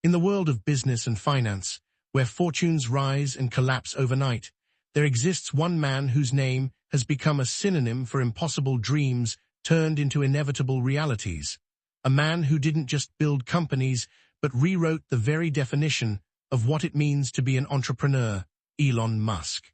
In the world of business and finance, where fortunes rise and collapse overnight, there exists one man whose name has become a synonym for impossible dreams turned into inevitable realities. A man who didn't just build companies, but rewrote the very definition of what it means to be an entrepreneur, Elon Musk.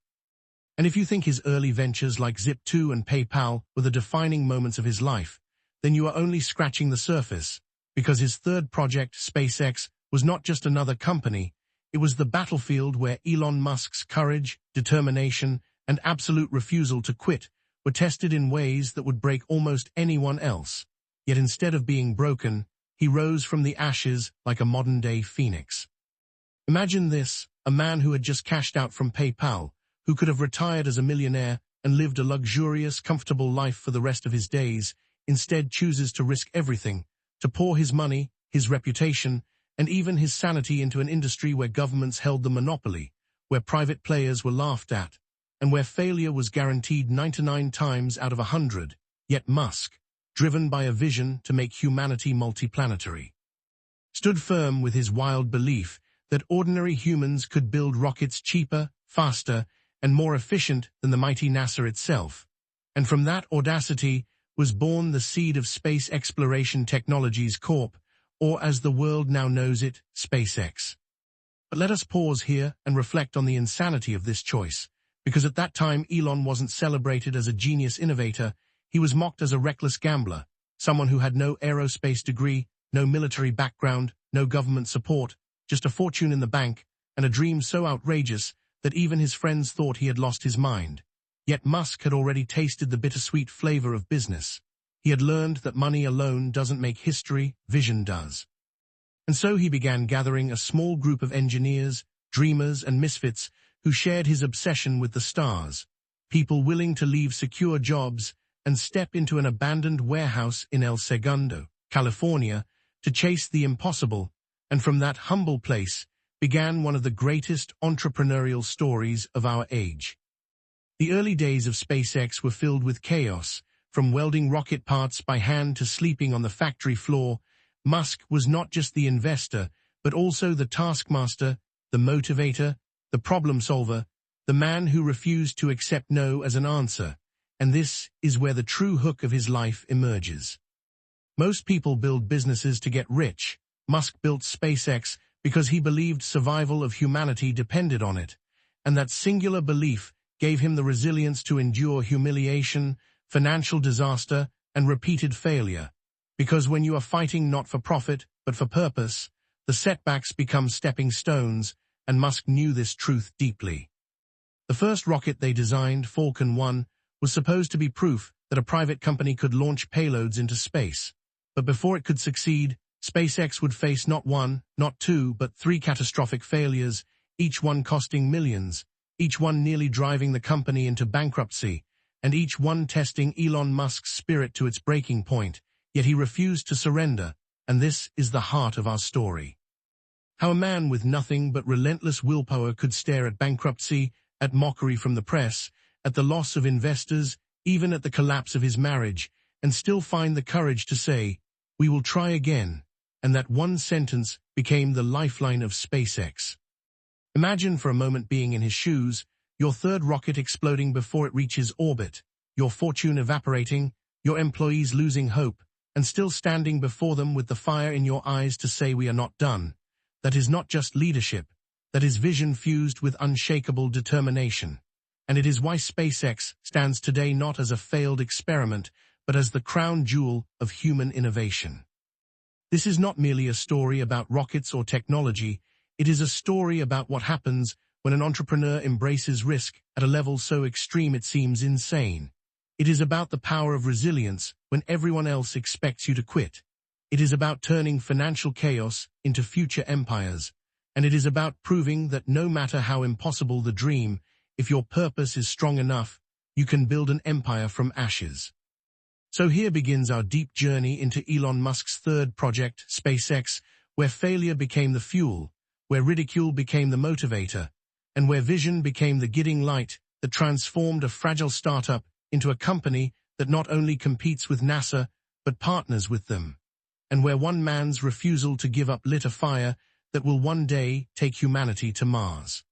And if you think his early ventures like Zip2 and PayPal were the defining moments of his life, then you are only scratching the surface, because his third project, SpaceX, was not just another company. It was the battlefield where Elon Musk's courage, determination, and absolute refusal to quit were tested in ways that would break almost anyone else. Yet instead of being broken, he rose from the ashes like a modern-day phoenix. Imagine this, a man who had just cashed out from PayPal, who could have retired as a millionaire and lived a luxurious, comfortable life for the rest of his days, instead chooses to risk everything, to pour his money, his reputation, and even his sanity into an industry where governments held the monopoly, where private players were laughed at, and where failure was guaranteed 99 times out of 100. Yet Musk, driven by a vision to make humanity multiplanetary, stood firm with his wild belief that ordinary humans could build rockets cheaper, faster, and more efficient than the mighty NASA itself. And from that audacity was born the seed of Space Exploration Technologies Corp., or as the world now knows it, SpaceX. But let us pause here and reflect on the insanity of this choice, because at that time Elon wasn't celebrated as a genius innovator, he was mocked as a reckless gambler, someone who had no aerospace degree, no military background, no government support, just a fortune in the bank, and a dream so outrageous that even his friends thought he had lost his mind. Yet Musk had already tasted the bittersweet flavor of business. He had learned that money alone doesn't make history, vision does. And so he began gathering a small group of engineers, dreamers, and misfits who shared his obsession with the stars, people willing to leave secure jobs and step into an abandoned warehouse in El Segundo, California, to chase the impossible, and from that humble place began one of the greatest entrepreneurial stories of our age. The early days of SpaceX were filled with chaos. From welding rocket parts by hand to sleeping on the factory floor, Musk was not just the investor, but also the taskmaster, the motivator, the problem solver, the man who refused to accept no as an answer. And this is where the true hook of his life emerges. Most people build businesses to get rich. Musk built SpaceX because he believed survival of humanity depended on it, and that singular belief gave him the resilience to endure humiliation, financial disaster, and repeated failure. Because when you are fighting not for profit, but for purpose, the setbacks become stepping stones, and Musk knew this truth deeply. The first rocket they designed, Falcon 1, was supposed to be proof that a private company could launch payloads into space. But before it could succeed, SpaceX would face not one, not two, but three catastrophic failures, each one costing millions, each one nearly driving the company into bankruptcy, and each one testing Elon Musk's spirit to its breaking point, yet he refused to surrender, and this is the heart of our story. How a man with nothing but relentless willpower could stare at bankruptcy, at mockery from the press, at the loss of investors, even at the collapse of his marriage, and still find the courage to say, "We will try again," and that one sentence became the lifeline of SpaceX. Imagine for a moment being in his shoes, your third rocket exploding before it reaches orbit, your fortune evaporating, your employees losing hope, and still standing before them with the fire in your eyes to say we are not done. That is not just leadership, that is vision fused with unshakable determination. And it is why SpaceX stands today not as a failed experiment, but as the crown jewel of human innovation. This is not merely a story about rockets or technology, it is a story about what happens when an entrepreneur embraces risk at a level so extreme it seems insane. It is about the power of resilience when everyone else expects you to quit. It is about turning financial chaos into future empires. And it is about proving that no matter how impossible the dream, if your purpose is strong enough, you can build an empire from ashes. So here begins our deep journey into Elon Musk's third project, SpaceX, where failure became the fuel, where ridicule became the motivator, and where vision became the guiding light that transformed a fragile startup into a company that not only competes with NASA, but partners with them, and where one man's refusal to give up lit a fire that will one day take humanity to Mars.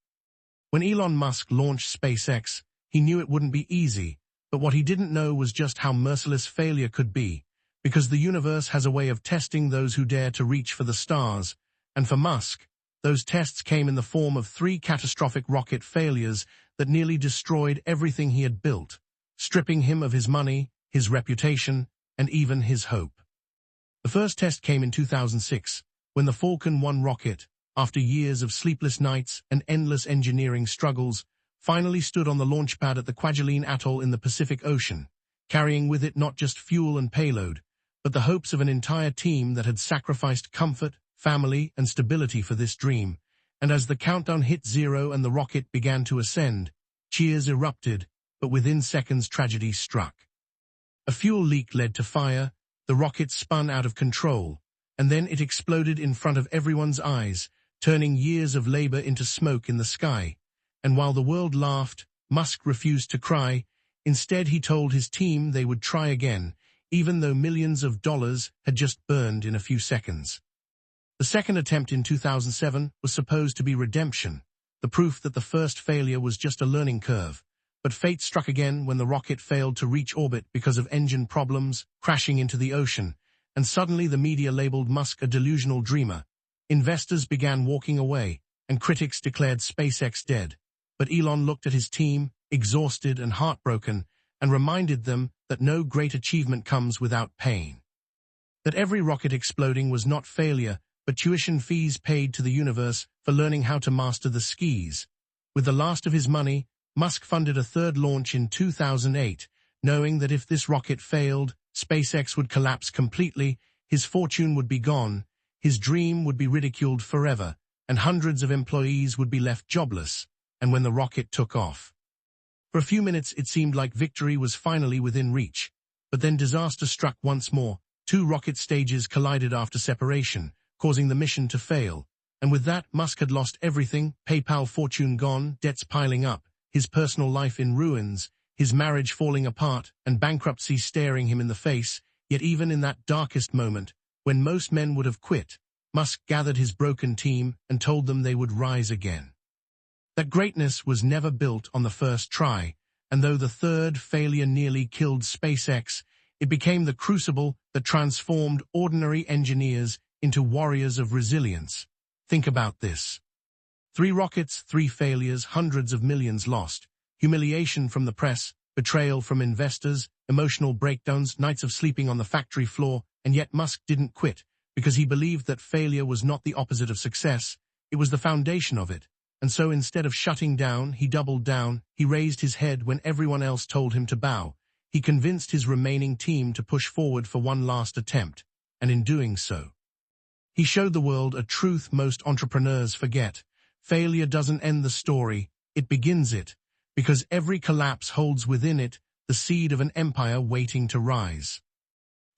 When Elon Musk launched SpaceX, he knew it wouldn't be easy, but what he didn't know was just how merciless failure could be, because the universe has a way of testing those who dare to reach for the stars, and for Musk, those tests came in the form of 3 catastrophic rocket failures that nearly destroyed everything he had built, stripping him of his money, his reputation, and even his hope. The first test came in 2006, when the Falcon 9 rocket, after years of sleepless nights and endless engineering struggles, finally stood on the launch pad at the Kwajalein Atoll in the Pacific Ocean, carrying with it not just fuel and payload, but the hopes of an entire team that had sacrificed comfort, family, and stability for this dream. And as the countdown hit 0 and the rocket began to ascend, cheers erupted, but within seconds tragedy struck. A fuel leak led to fire, the rocket spun out of control, and then it exploded in front of everyone's eyes, turning years of labor into smoke in the sky. And while the world laughed, Musk refused to cry. Instead, he told his team they would try again, even though millions of dollars had just burned in a few seconds. The second attempt in 2007 was supposed to be redemption, the proof that the first failure was just a learning curve. But fate struck again when the rocket failed to reach orbit because of engine problems, crashing into the ocean, and suddenly the media labeled Musk a delusional dreamer. Investors began walking away, and critics declared SpaceX dead. But Elon looked at his team, exhausted and heartbroken, and reminded them that no great achievement comes without pain. That every rocket exploding was not failure, but tuition fees paid to the universe for learning how to master the skis. With the last of his money, Musk funded a third launch in 2008, knowing that if this rocket failed, SpaceX would collapse completely, his fortune would be gone, his dream would be ridiculed forever, and hundreds of employees would be left jobless. And when the rocket took off, for a few minutes it seemed like victory was finally within reach. But then disaster struck once more. 2 rocket stages collided after separation, causing the mission to fail. And with that, Musk had lost everything: PayPal fortune gone, debts piling up, his personal life in ruins, his marriage falling apart, and bankruptcy staring him in the face. Yet even in that darkest moment, when most men would have quit, Musk gathered his broken team and told them they would rise again. That greatness was never built on the first try, and though the third failure nearly killed SpaceX, it became the crucible that transformed ordinary engineers into warriors of resilience. Think about this. 3 rockets, 3 failures, hundreds of millions lost, humiliation from the press, betrayal from investors, emotional breakdowns, nights of sleeping on the factory floor, and yet Musk didn't quit, because he believed that failure was not the opposite of success, it was the foundation of it. And so instead of shutting down, he doubled down, he raised his head when everyone else told him to bow. He convinced his remaining team to push forward for one last attempt, and in doing so, he showed the world a truth most entrepreneurs forget. Failure doesn't end the story, it begins it, because every collapse holds within it the seed of an empire waiting to rise.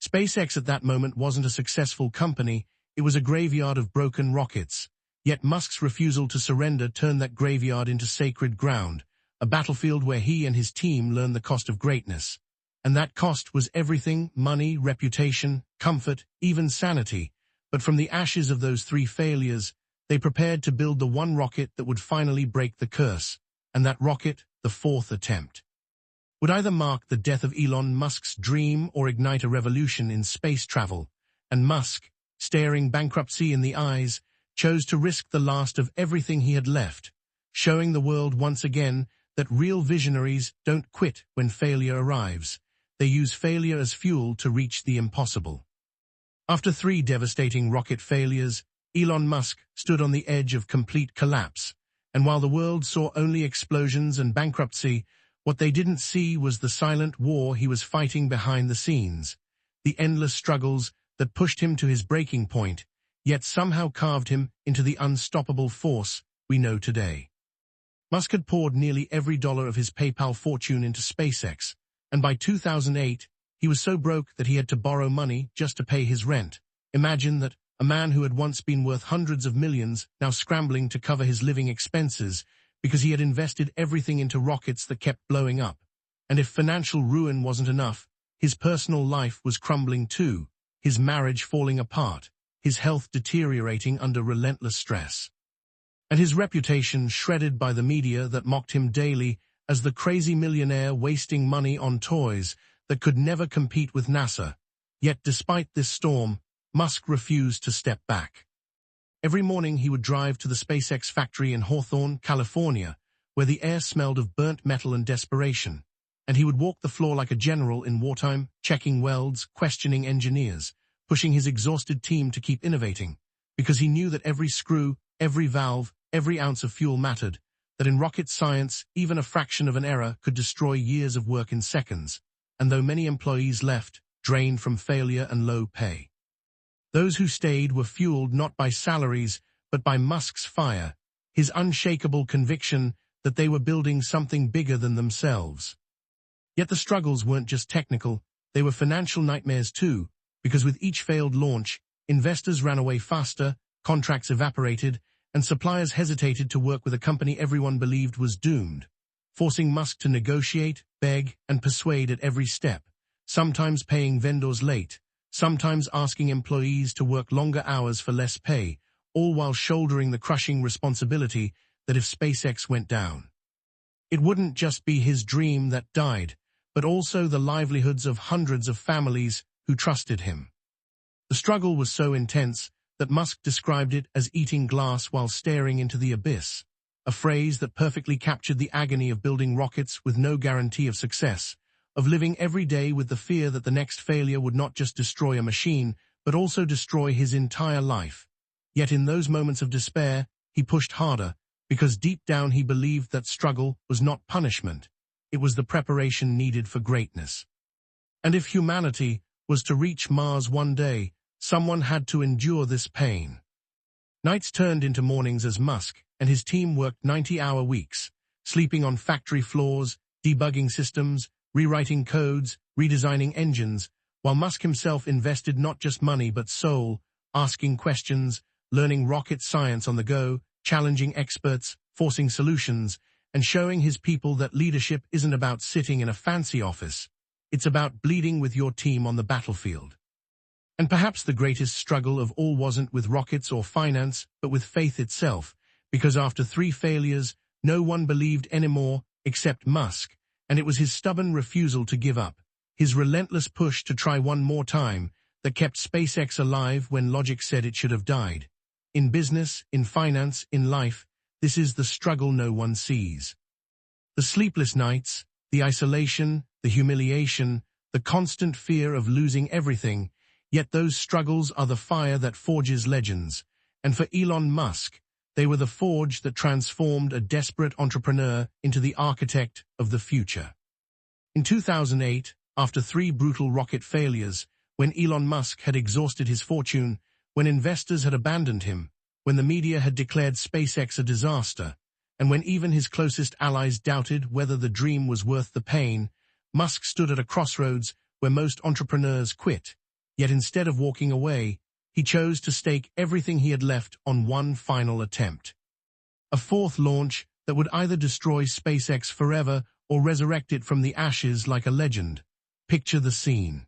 SpaceX at that moment wasn't a successful company, it was a graveyard of broken rockets. Yet Musk's refusal to surrender turned that graveyard into sacred ground, a battlefield where he and his team learned the cost of greatness. And that cost was everything: money, reputation, comfort, even sanity. But from the ashes of those 3 failures, they prepared to build the one rocket that would finally break the curse. And that rocket, the 4th attempt, would either mark the death of Elon Musk's dream or ignite a revolution in space travel. And Musk, staring bankruptcy in the eyes, chose to risk the last of everything he had left, showing the world once again that real visionaries don't quit when failure arrives. They use failure as fuel to reach the impossible. After 3 devastating rocket failures, Elon Musk stood on the edge of complete collapse. And while the world saw only explosions and bankruptcy, what they didn't see was the silent war he was fighting behind the scenes, the endless struggles that pushed him to his breaking point, yet somehow carved him into the unstoppable force we know today. Musk had poured nearly every dollar of his PayPal fortune into SpaceX, and by 2008, he was so broke that he had to borrow money just to pay his rent. Imagine that, a man who had once been worth hundreds of millions, now scrambling to cover his living expenses because he had invested everything into rockets that kept blowing up. And if financial ruin wasn't enough, his personal life was crumbling too, his marriage falling apart, his health deteriorating under relentless stress. And his reputation shredded by the media that mocked him daily as the crazy millionaire wasting money on toys that could never compete with NASA. Yet despite this storm, Musk refused to step back. Every morning he would drive to the SpaceX factory in Hawthorne, California, where the air smelled of burnt metal and desperation. And he would walk the floor like a general in wartime, checking welds, questioning engineers, pushing his exhausted team to keep innovating, because he knew that every screw, every valve, every ounce of fuel mattered, that in rocket science, even a fraction of an error could destroy years of work in seconds. And though many employees left, drained from failure and low pay, those who stayed were fueled not by salaries, but by Musk's fire, his unshakable conviction that they were building something bigger than themselves. Yet the struggles weren't just technical, they were financial nightmares too, because with each failed launch, investors ran away faster, contracts evaporated, and suppliers hesitated to work with a company everyone believed was doomed, forcing Musk to negotiate, beg, and persuade at every step, sometimes paying vendors late, sometimes asking employees to work longer hours for less pay, all while shouldering the crushing responsibility that if SpaceX went down, it wouldn't just be his dream that died, but also the livelihoods of hundreds of families who trusted him. The struggle was so intense that Musk described it as eating glass while staring into the abyss, a phrase that perfectly captured the agony of building rockets with no guarantee of success, of living every day with the fear that the next failure would not just destroy a machine, but also destroy his entire life. Yet in those moments of despair, he pushed harder, because deep down he believed that struggle was not punishment. It was the preparation needed for greatness. And if humanity was to reach Mars one day, someone had to endure this pain. Nights turned into mornings as Musk and his team worked 90-hour weeks, sleeping on factory floors, debugging systems, rewriting codes, redesigning engines, while Musk himself invested not just money but soul, asking questions, learning rocket science on the go, challenging experts, forcing solutions, and showing his people that leadership isn't about sitting in a fancy office. It's about bleeding with your team on the battlefield. And perhaps the greatest struggle of all wasn't with rockets or finance, but with faith itself, because after 3 failures, no one believed anymore except Musk, and it was his stubborn refusal to give up, his relentless push to try one more time, that kept SpaceX alive when logic said it should have died. In business, in finance, in life, this is the struggle no one sees. The sleepless nights, the isolation, the humiliation, the constant fear of losing everything, yet those struggles are the fire that forges legends. And for Elon Musk, they were the forge that transformed a desperate entrepreneur into the architect of the future. In 2008, after 3 brutal rocket failures, when Elon Musk had exhausted his fortune, when investors had abandoned him, when the media had declared SpaceX a disaster, and when even his closest allies doubted whether the dream was worth the pain, Musk stood at a crossroads where most entrepreneurs quit. Yet instead of walking away, he chose to stake everything he had left on one final attempt. A 4th launch that would either destroy SpaceX forever or resurrect it from the ashes like a legend. Picture the scene.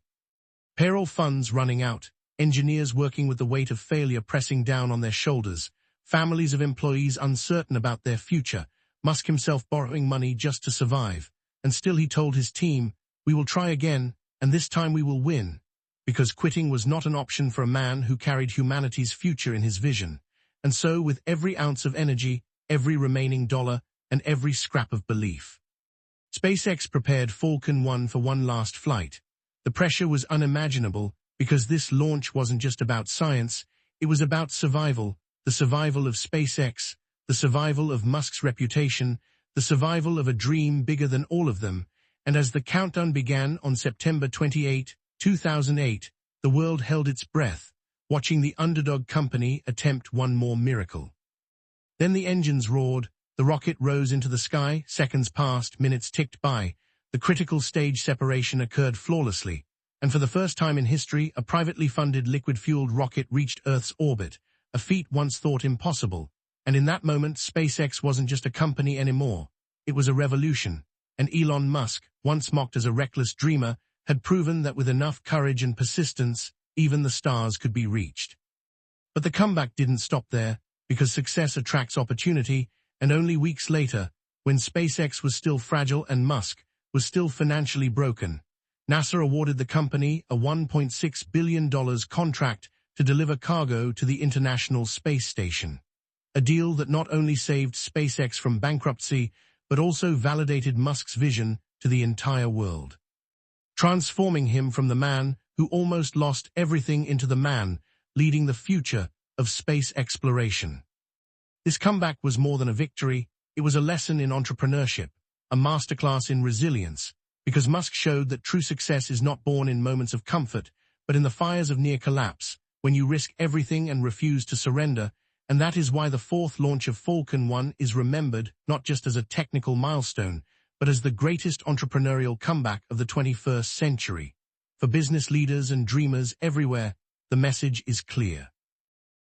Payroll funds running out, engineers working with the weight of failure pressing down on their shoulders, families of employees uncertain about their future, Musk himself borrowing money just to survive. And still he told his team, "We will try again, and this time we will win." Because quitting was not an option for a man who carried humanity's future in his vision. And so, with every ounce of energy, every remaining dollar, and every scrap of belief, SpaceX prepared Falcon 1 for one last flight. The pressure was unimaginable, because this launch wasn't just about science, it was about survival, the survival of SpaceX, the survival of Musk's reputation, the survival of a dream bigger than all of them. And as the countdown began on September 28, 2008, the world held its breath, watching the underdog company attempt one more miracle. Then the engines roared, the rocket rose into the sky, seconds passed, minutes ticked by, the critical stage separation occurred flawlessly, and for the first time in history, a privately funded liquid-fueled rocket reached Earth's orbit, a feat once thought impossible. And in that moment, SpaceX wasn't just a company anymore. It was a revolution, and Elon Musk, once mocked as a reckless dreamer, had proven that with enough courage and persistence, even the stars could be reached. But the comeback didn't stop there, because success attracts opportunity, and only weeks later, when SpaceX was still fragile and Musk was still financially broken, NASA awarded the company a $1.6 billion contract to deliver cargo to the International Space Station. A deal that not only saved SpaceX from bankruptcy, but also validated Musk's vision to the entire world, transforming him from the man who almost lost everything into the man leading the future of space exploration. This comeback was more than a victory, it was a lesson in entrepreneurship, a masterclass in resilience, because Musk showed that true success is not born in moments of comfort, but in the fires of near collapse, when you risk everything and refuse to surrender, and that is why the fourth launch of Falcon 1 is remembered not just as a technical milestone, but as the greatest entrepreneurial comeback of the 21st century. For business leaders and dreamers everywhere, the message is clear.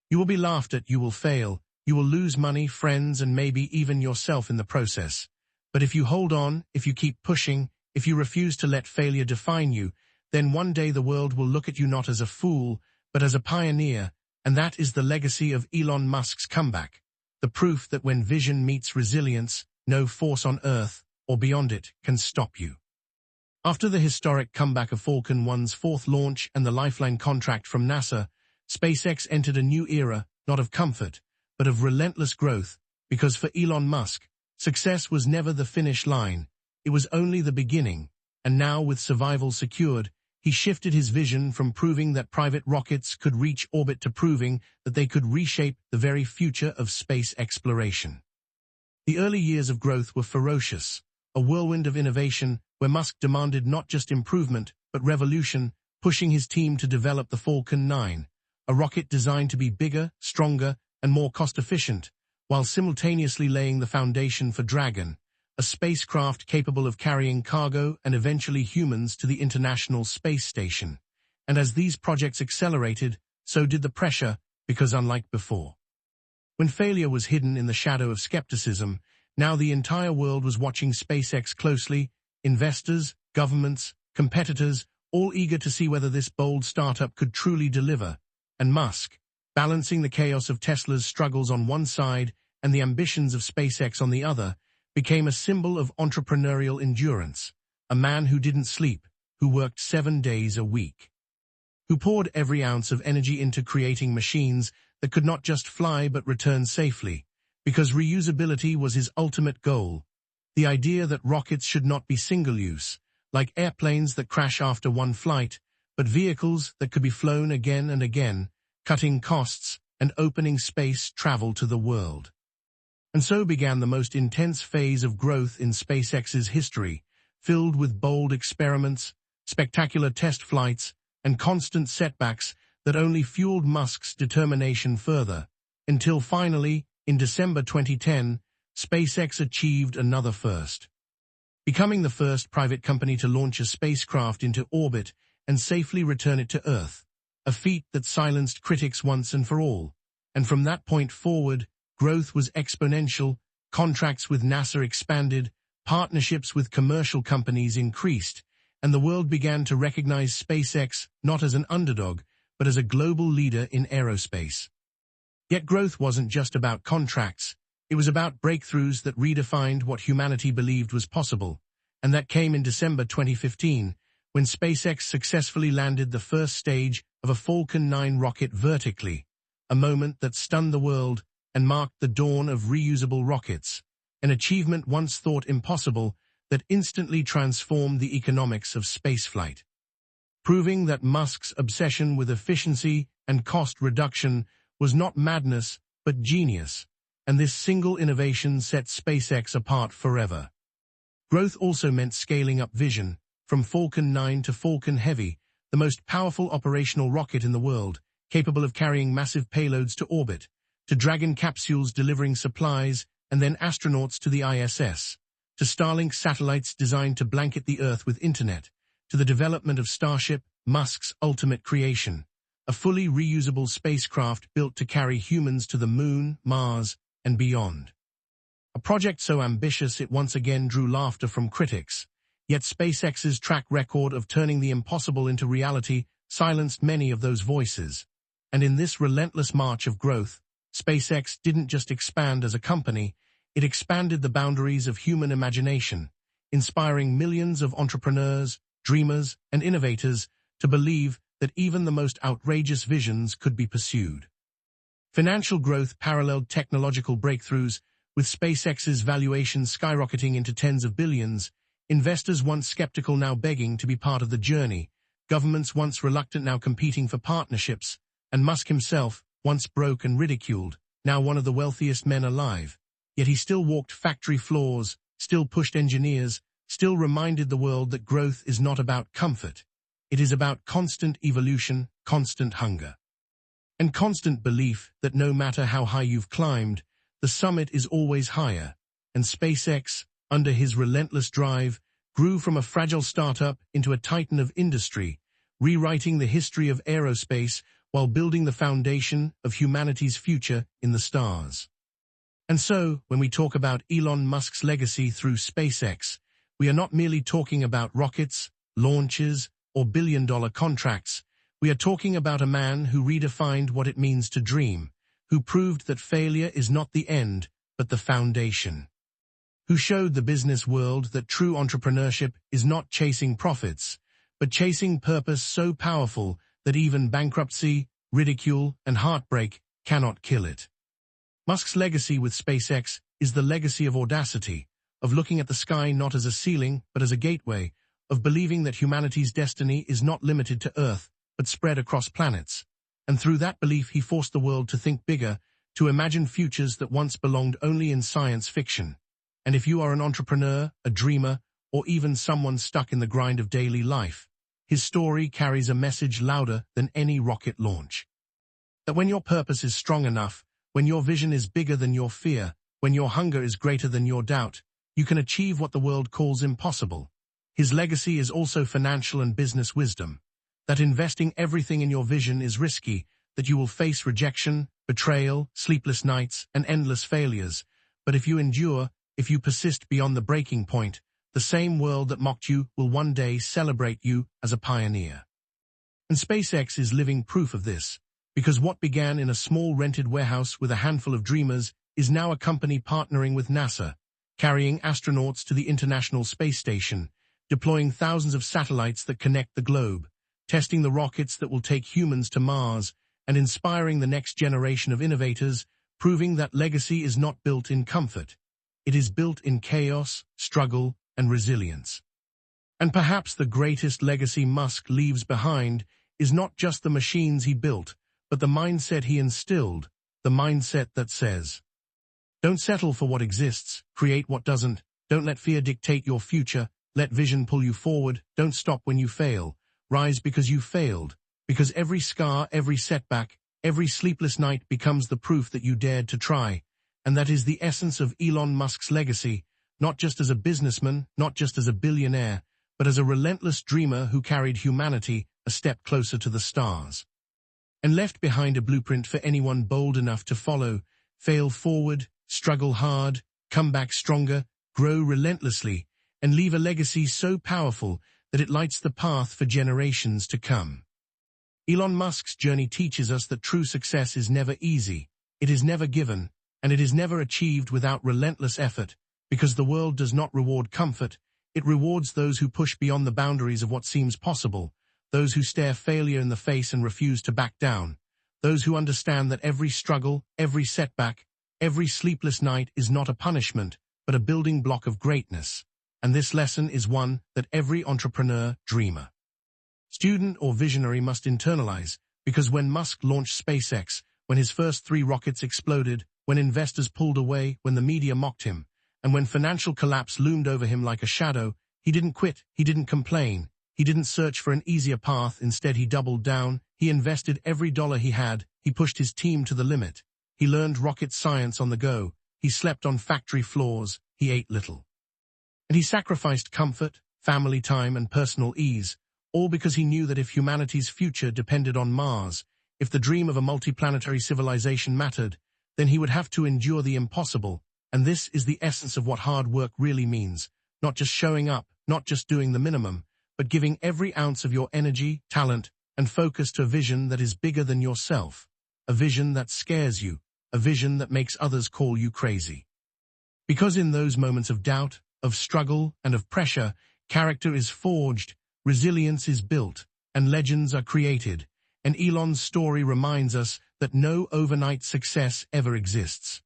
You will be laughed at, you will fail, you will lose money, friends, and maybe even yourself in the process. But if you hold on, if you keep pushing, if you refuse to let failure define you, then one day the world will look at you not as a fool, but as a pioneer, and that is the legacy of Elon Musk's comeback. The proof that when vision meets resilience, no force on Earth or beyond it can stop you. After the historic comeback of Falcon 1's fourth launch and the lifeline contract from NASA, SpaceX entered a new era, not of comfort, but of relentless growth, because for Elon Musk, success was never the finish line, it was only the beginning, and now with survival secured, he shifted his vision from proving that private rockets could reach orbit to proving that they could reshape the very future of space exploration. The early years of growth were ferocious, a whirlwind of innovation where Musk demanded not just improvement, but revolution, pushing his team to develop the Falcon 9, a rocket designed to be bigger, stronger, and more cost-efficient, while simultaneously laying the foundation for Dragon, a spacecraft capable of carrying cargo and eventually humans to the International Space Station. And as these projects accelerated, so did the pressure, because unlike before, when failure was hidden in the shadow of skepticism, now the entire world was watching SpaceX closely, investors, governments, competitors, all eager to see whether this bold startup could truly deliver. And Musk, balancing the chaos of Tesla's struggles on one side and the ambitions of SpaceX on the other, became a symbol of entrepreneurial endurance, a man who didn't sleep, who worked 7 days a week, who poured every ounce of energy into creating machines that could not just fly but return safely, because reusability was his ultimate goal, the idea that rockets should not be single-use, like airplanes that crash after one flight, but vehicles that could be flown again and again, cutting costs and opening space travel to the world. And so began the most intense phase of growth in SpaceX's history, filled with bold experiments, spectacular test flights, and constant setbacks that only fueled Musk's determination further, until finally, in December 2010, SpaceX achieved another first, becoming the first private company to launch a spacecraft into orbit and safely return it to Earth, a feat that silenced critics once and for all. And from that point forward, growth was exponential, contracts with NASA expanded, partnerships with commercial companies increased, and the world began to recognize SpaceX not as an underdog, but as a global leader in aerospace. Yet growth wasn't just about contracts, it was about breakthroughs that redefined what humanity believed was possible, and that came in December 2015, when SpaceX successfully landed the first stage of a Falcon 9 rocket vertically, a moment that stunned the world and marked the dawn of reusable rockets, an achievement once thought impossible that instantly transformed the economics of spaceflight, proving that Musk's obsession with efficiency and cost reduction was not madness but genius, and this single innovation set SpaceX apart forever. Growth also meant scaling up vision, from Falcon 9 to Falcon Heavy, the most powerful operational rocket in the world, capable of carrying massive payloads to orbit, to Dragon capsules delivering supplies and then astronauts to the ISS, to Starlink satellites designed to blanket the Earth with internet, to the development of Starship, Musk's ultimate creation, a fully reusable spacecraft built to carry humans to the Moon, Mars, and beyond. A project so ambitious it once again drew laughter from critics, yet SpaceX's track record of turning the impossible into reality silenced many of those voices. And in this relentless march of growth, SpaceX didn't just expand as a company, it expanded the boundaries of human imagination, inspiring millions of entrepreneurs, dreamers, and innovators to believe that even the most outrageous visions could be pursued. Financial growth paralleled technological breakthroughs, with SpaceX's valuation skyrocketing into tens of billions, investors once skeptical now begging to be part of the journey, governments once reluctant now competing for partnerships, and Musk himself, once broke and ridiculed, now one of the wealthiest men alive. Yet he still walked factory floors, still pushed engineers, still reminded the world that growth is not about comfort. It is about constant evolution, constant hunger, and constant belief that no matter how high you've climbed, the summit is always higher. And SpaceX, under his relentless drive, grew from a fragile startup into a titan of industry, rewriting the history of aerospace while building the foundation of humanity's future in the stars. And so, when we talk about Elon Musk's legacy through SpaceX, we are not merely talking about rockets, launches, or billion-dollar contracts. We are talking about a man who redefined what it means to dream, who proved that failure is not the end, but the foundation, who showed the business world that true entrepreneurship is not chasing profits, but chasing purpose so powerful that even bankruptcy, ridicule, and heartbreak cannot kill it. Musk's legacy with SpaceX is the legacy of audacity, of looking at the sky not as a ceiling, but as a gateway, of believing that humanity's destiny is not limited to Earth, but spread across planets. And through that belief he forced the world to think bigger, to imagine futures that once belonged only in science fiction. And if you are an entrepreneur, a dreamer, or even someone stuck in the grind of daily life, his story carries a message louder than any rocket launch. That when your purpose is strong enough, when your vision is bigger than your fear, when your hunger is greater than your doubt, you can achieve what the world calls impossible. His legacy is also financial and business wisdom. That investing everything in your vision is risky, that you will face rejection, betrayal, sleepless nights, and endless failures. But if you endure, if you persist beyond the breaking point, the same world that mocked you will one day celebrate you as a pioneer. And SpaceX is living proof of this, because what began in a small rented warehouse with a handful of dreamers is now a company partnering with NASA, carrying astronauts to the International Space Station, deploying thousands of satellites that connect the globe, testing the rockets that will take humans to Mars, and inspiring the next generation of innovators, proving that legacy is not built in comfort. It is built in chaos, struggle, and resilience. And perhaps the greatest legacy Musk leaves behind is not just the machines he built, but the mindset he instilled, the mindset that says, don't settle for what exists, create what doesn't, don't let fear dictate your future, let vision pull you forward, don't stop when you fail, rise because you failed, because every scar, every setback, every sleepless night becomes the proof that you dared to try. And that is the essence of Elon Musk's legacy, not just as a businessman, not just as a billionaire, but as a relentless dreamer who carried humanity a step closer to the stars. And left behind a blueprint for anyone bold enough to follow, fail forward, struggle hard, come back stronger, grow relentlessly, and leave a legacy so powerful that it lights the path for generations to come. Elon Musk's journey teaches us that true success is never easy, it is never given, and it is never achieved without relentless effort, because the world does not reward comfort, it rewards those who push beyond the boundaries of what seems possible, those who stare failure in the face and refuse to back down, those who understand that every struggle, every setback, every sleepless night is not a punishment, but a building block of greatness. And this lesson is one that every entrepreneur, dreamer, student, or visionary must internalize, because when Musk launched SpaceX, when his first 3 rockets exploded, when investors pulled away, when the media mocked him, and when financial collapse loomed over him like a shadow, he didn't quit, he didn't complain, he didn't search for an easier path, instead he doubled down, he invested every dollar he had, he pushed his team to the limit, he learned rocket science on the go, he slept on factory floors, he ate little. And he sacrificed comfort, family time, and personal ease, all because he knew that if humanity's future depended on Mars, if the dream of a multiplanetary civilization mattered, then he would have to endure the impossible. And this is the essence of what hard work really means, not just showing up, not just doing the minimum, but giving every ounce of your energy, talent, and focus to a vision that is bigger than yourself, a vision that scares you, a vision that makes others call you crazy. Because in those moments of doubt, of struggle, and of pressure, character is forged, resilience is built, and legends are created, and Elon's story reminds us that no overnight success ever exists.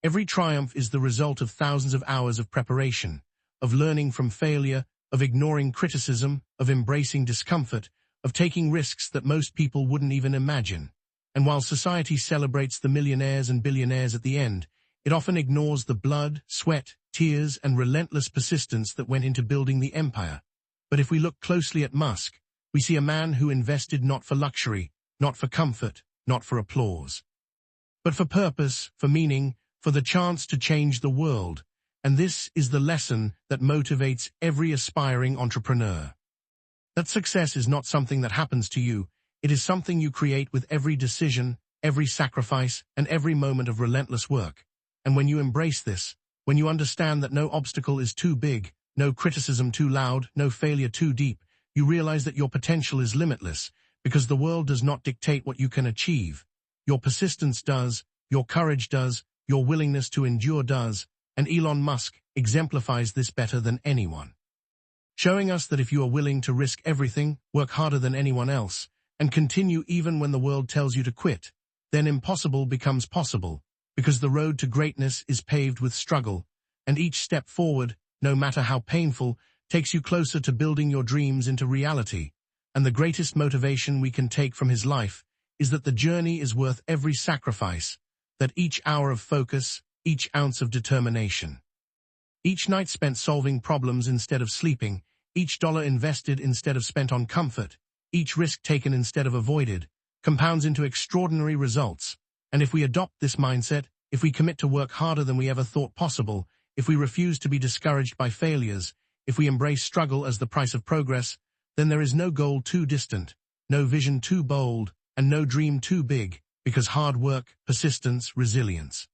Every triumph is the result of thousands of hours of preparation, of learning from failure, of ignoring criticism, of embracing discomfort, of taking risks that most people wouldn't even imagine. And while society celebrates the millionaires and billionaires at the end, it often ignores the blood, sweat, tears, and relentless persistence that went into building the empire. But if we look closely at Musk, we see a man who invested not for luxury, not for comfort, not for applause, but for purpose, for meaning, for the chance to change the world. And this is the lesson that motivates every aspiring entrepreneur. That success is not something that happens to you, it is something you create with every decision, every sacrifice, and every moment of relentless work. And when you embrace this, when you understand that no obstacle is too big, no criticism too loud, no failure too deep, you realize that your potential is limitless, because the world does not dictate what you can achieve. Your persistence does, your courage does, your willingness to endure does, and Elon Musk exemplifies this better than anyone. Showing us that if you are willing to risk everything, work harder than anyone else, and continue even when the world tells you to quit, then impossible becomes possible, because the road to greatness is paved with struggle, and each step forward, no matter how painful, takes you closer to building your dreams into reality. And the greatest motivation we can take from his life is that the journey is worth every sacrifice, that each hour of focus, each ounce of determination, each night spent solving problems instead of sleeping, each dollar invested instead of spent on comfort, each risk taken instead of avoided, compounds into extraordinary results. And if we adopt this mindset, if we commit to work harder than we ever thought possible, if we refuse to be discouraged by failures, if we embrace struggle as the price of progress, then there is no goal too distant, no vision too bold, and no dream too big, because hard work, persistence, resilience,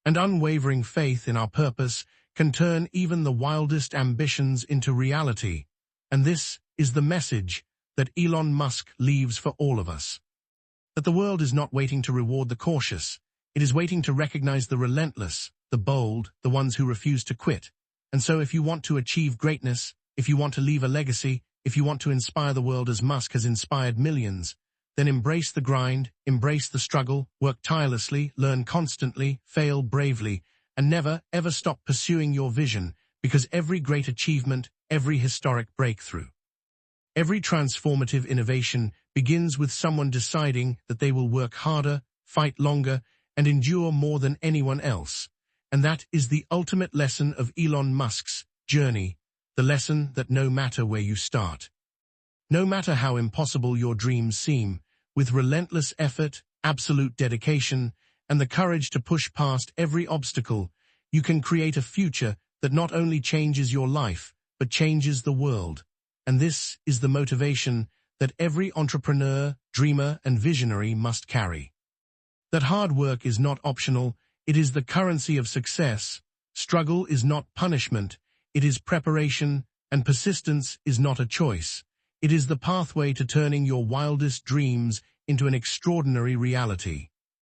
and unwavering faith in our purpose can turn even the wildest ambitions into reality. And this is the message that Elon Musk leaves for all of us. That the world is not waiting to reward the cautious, it is waiting to recognize the relentless, the bold, the ones who refuse to quit. And so if you want to achieve greatness, if you want to leave a legacy, if you want to inspire the world as Musk has inspired millions, then embrace the grind, embrace the struggle, work tirelessly, learn constantly, fail bravely, and never, ever stop pursuing your vision, because every great achievement, every historic breakthrough, every transformative innovation begins with someone deciding that they will work harder, fight longer, and endure more than anyone else. And that is the ultimate lesson of Elon Musk's journey, the lesson that no matter where you start, no matter how impossible your dreams seem, with relentless effort, absolute dedication, and the courage to push past every obstacle, you can create a future that not only changes your life, but changes the world. And this is the motivation that every entrepreneur, dreamer, and visionary must carry. That hard work is not optional, it is the currency of success. Struggle is not punishment, it is preparation, and persistence is not a choice. It is the pathway to turning your wildest dreams into an extraordinary reality.